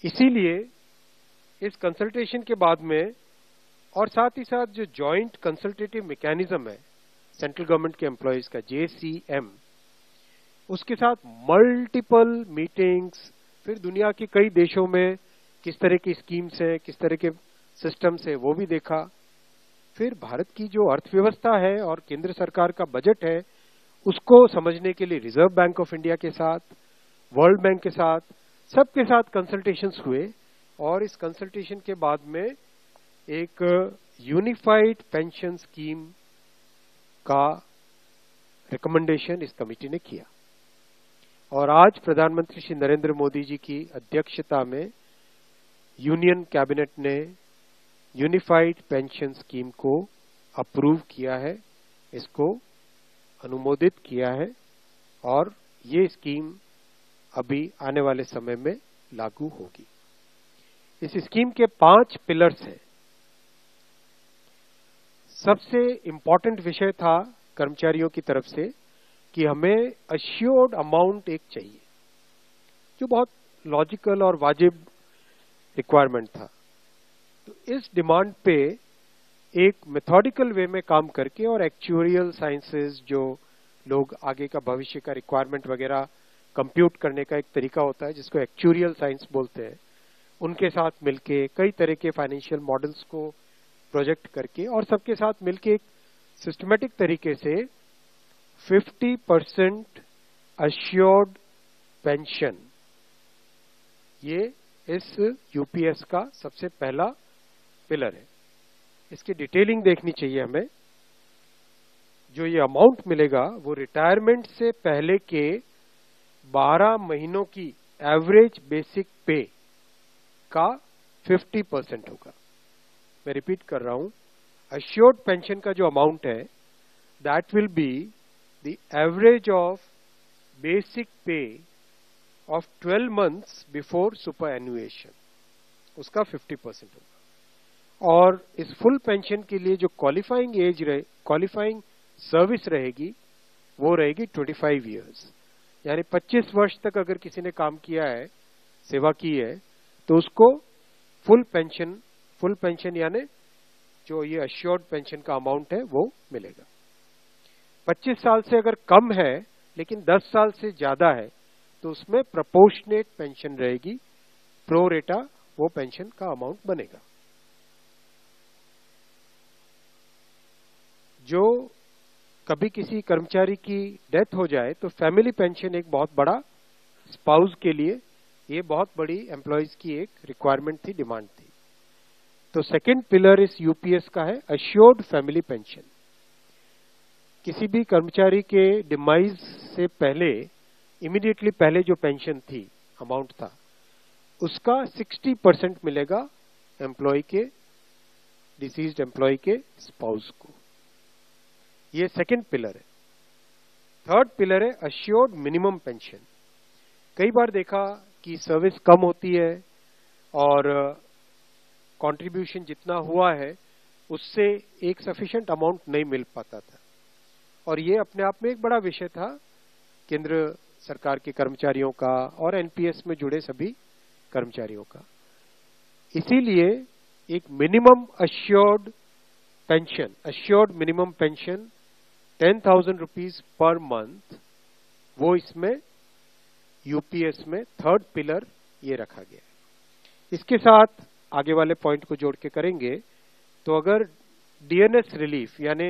इसीलिए इस कंसल्टेशन के बाद में और साथ ही साथ जो जॉइंट कंसल्टेटिव मैकेनिज्म है सेंट्रल गवर्नमेंट के एम्प्लॉयज का JCM, उसके साथ मल्टीपल मीटिंग्स, फिर दुनिया के कई देशों में किस तरह की स्कीम्स हैं, किस तरह के सिस्टम्स है, वो भी देखा। फिर भारत की जो अर्थव्यवस्था है और केंद्र सरकार का बजट है, उसको समझने के लिए रिजर्व बैंक ऑफ इंडिया के साथ, वर्ल्ड बैंक के साथ, सबके साथ कंसल्टेशंस हुए और इस कंसल्टेशन के बाद में एक यूनिफाइड पेंशन स्कीम का रिकमेंडेशन इस कमेटी ने किया। और आज प्रधानमंत्री श्री नरेंद्र मोदी जी की अध्यक्षता में यूनियन कैबिनेट ने यूनिफाइड पेंशन स्कीम को अप्रूव किया है, इसको अनुमोदित किया है और ये स्कीम अभी आने वाले समय में लागू होगी। इस स्कीम के 5 पिलर्स हैं। सबसे इंपॉर्टेंट विषय था कर्मचारियों की तरफ से कि हमें अश्योर्ड अमाउंट एक चाहिए, जो बहुत लॉजिकल और वाजिब रिक्वायरमेंट था। तो इस डिमांड पे एक मेथोडिकल वे में काम करके और एक्चुअरियल साइंसेस, जो लोग आगे का भविष्य का रिक्वायरमेंट वगैरह कंप्यूट करने का एक तरीका होता है जिसको एक्चुअरियल साइंस बोलते हैं, उनके साथ मिलके कई तरह के फाइनेंशियल मॉडल्स को प्रोजेक्ट करके और सबके साथ मिलके एक सिस्टमेटिक तरीके से 50% अश्योर्ड पेंशन, ये इस यूपीएस का सबसे पहला पिलर है। इसकी डिटेलिंग देखनी चाहिए हमें। जो ये अमाउंट मिलेगा वो रिटायरमेंट से पहले के 12 महीनों की एवरेज बेसिक पे का 50% होगा। मैं रिपीट कर रहा हूं, अश्योर्ड पेंशन का जो अमाउंट है that will be the average of basic पे ऑफ 12 मंथ्स बिफोर सुपर एनुएशन, उसका 50% होगा। और इस फुल पेंशन के लिए जो क्वालिफाइंग सर्विस रहेगी वो रहेगी 25 इयर्स, यानी 25 वर्ष तक अगर किसी ने काम किया है, सेवा की है, तो उसको फुल पेंशन यानी जो ये अश्योर्ड पेंशन का अमाउंट है वो मिलेगा। 25 साल से अगर कम है लेकिन 10 साल से ज्यादा है तो उसमें प्रोपोर्शनेट पेंशन रहेगी, प्रो रेटा वो पेंशन का अमाउंट बनेगा। जो कभी किसी कर्मचारी की डेथ हो जाए तो फैमिली पेंशन एक बहुत बड़ा, स्पाउस के लिए ये बहुत बड़ी एम्प्लॉयज की एक रिक्वायरमेंट थी, डिमांड थी। तो सेकंड पिलर इस यूपीएस का है अश्योर्ड फैमिली पेंशन। किसी भी कर्मचारी के डिमाइज से पहले, इमीडिएटली पहले जो पेंशन थी, अमाउंट था, उसका 60% मिलेगा एम्प्लॉय के, डिसीज्ड एम्प्लॉय के स्पाउस को। ये सेकंड पिलर है। थर्ड पिलर है अश्योर्ड मिनिमम पेंशन। कई बार देखा कि सर्विस कम होती है और कंट्रीब्यूशन जितना हुआ है उससे एक सफिशिएंट अमाउंट नहीं मिल पाता था, और ये अपने आप में एक बड़ा विषय था केंद्र सरकार के कर्मचारियों का और एनपीएस में जुड़े सभी कर्मचारियों का। इसीलिए एक minimum assured pension, assured minimum pension 10,000 rupees per month, वो इसमें यूपीएस में थर्ड पिलर ये रखा गया है। इसके साथ आगे वाले पॉइंट को जोड़ के करेंगे तो अगर डीएनएस रिलीफ यानी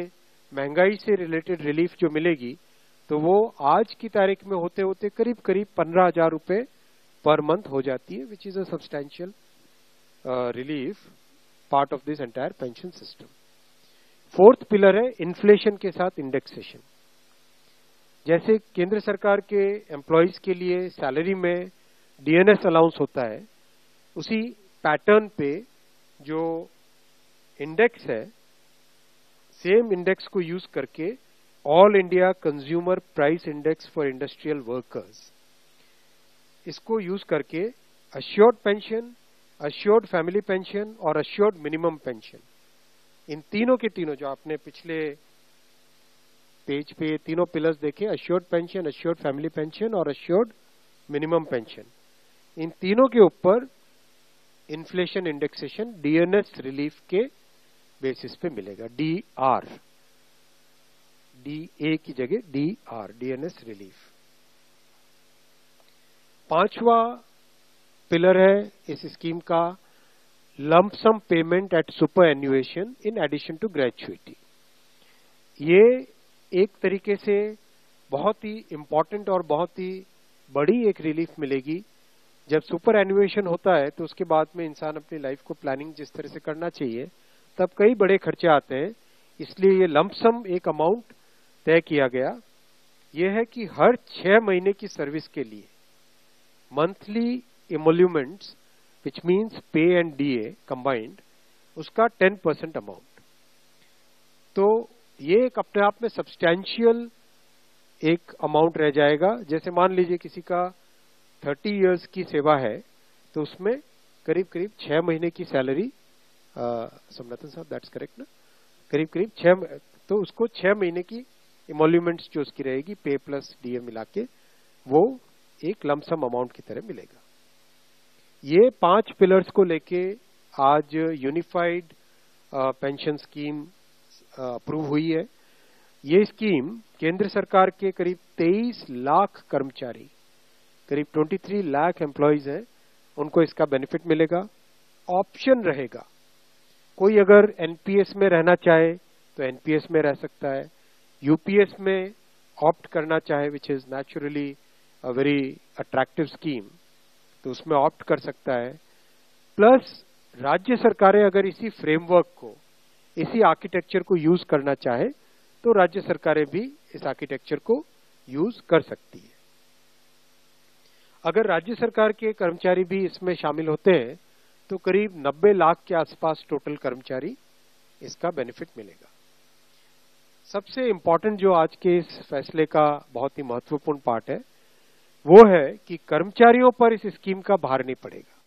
महंगाई से रिलेटेड रिलीफ जो मिलेगी तो वो आज की तारीख में होते होते करीब करीब 15,000 रुपए पर मंथ हो जाती है, which is a substantial relief part of this entire pension system. Fourth pillar है इन्फ्लेशन के साथ इंडेक्सेशन। जैसे केंद्र सरकार के एम्प्लॉयज के लिए सैलरी में डीएनएस अलाउंस होता है, उसी पैटर्न पे जो इंडेक्स है, सेम इंडेक्स को यूज करके all India consumer price index for industrial workers, इसको यूज करके assured pension, assured family pension और अश्योर्ड मिनिमम पेंशन, इन तीनों के तीनों जो आपने पिछले पेज पे तीनों पिलर्स देखे, assured pension, assured family pension और अश्योर्ड मिनिमम पेंशन, इन तीनों के ऊपर इन्फ्लेशन इंडेक्सेशन डीएनएस रिलीफ के बेसिस पे मिलेगा। डीआर, डीए की जगह डीआर, डीएनएस रिलीफ। पांचवा पिलर है इस स्कीम का lump sum payment at superannuation in addition to gratuity. ये एक तरीके से बहुत ही इंपॉर्टेंट और बहुत ही बड़ी एक रिलीफ मिलेगी। जब सुपर एन्युएशन होता है तो उसके बाद में इंसान अपनी लाइफ को प्लानिंग जिस तरह से करना चाहिए तब कई बड़े खर्चे आते हैं, इसलिए ये लंप सम एक अमाउंट तय किया गया। यह है कि हर 6 महीने की सर्विस के लिए मंथली इमोल्यूमेंट्स विच मीन्स पे एंड डीए कंबाइंड, उसका 10% अमाउंट। तो ये एक अपने आप में सब्सटैंशियल एक अमाउंट रह जाएगा। जैसे मान लीजिए किसी का 30 इयर्स की सेवा है तो उसमें करीब करीब 6 महीने की सैलरी, सोमनाथन साहब दैट्स करेक्ट ना, करीब करीब 6, तो उसको 6 महीने की इमोल्यूमेंट्स जो उसकी रहेगी पे प्लस डीए मिला के वो एक लमसम अमाउंट की तरह मिलेगा। ये 5 पिलर्स को लेके आज यूनिफाइड पेंशन स्कीम अप्रूव हुई है। ये स्कीम केंद्र सरकार के करीब 23 लाख कर्मचारी, करीब 23 लाख एम्प्लॉयज हैं, उनको इसका बेनिफिट मिलेगा। ऑप्शन रहेगा, कोई अगर एनपीएस में रहना चाहे तो एनपीएस में रह सकता है, यूपीएस में ऑप्ट करना चाहे which is naturally a very attractive scheme तो उसमें ऑप्ट कर सकता है। प्लस राज्य सरकारें अगर इसी फ्रेमवर्क को, इसी आर्किटेक्चर को यूज करना चाहे तो राज्य सरकारें भी इस आर्किटेक्चर को यूज कर सकती है। अगर राज्य सरकार के कर्मचारी भी इसमें शामिल होते हैं तो करीब 90 लाख के आसपास टोटल कर्मचारी इसका बेनिफिट मिलेगा। सबसे इंपॉर्टेंट जो आज के इस फैसले का बहुत ही महत्वपूर्ण पार्ट है वो है कि कर्मचारियों पर इस स्कीम का भार नहीं पड़ेगा।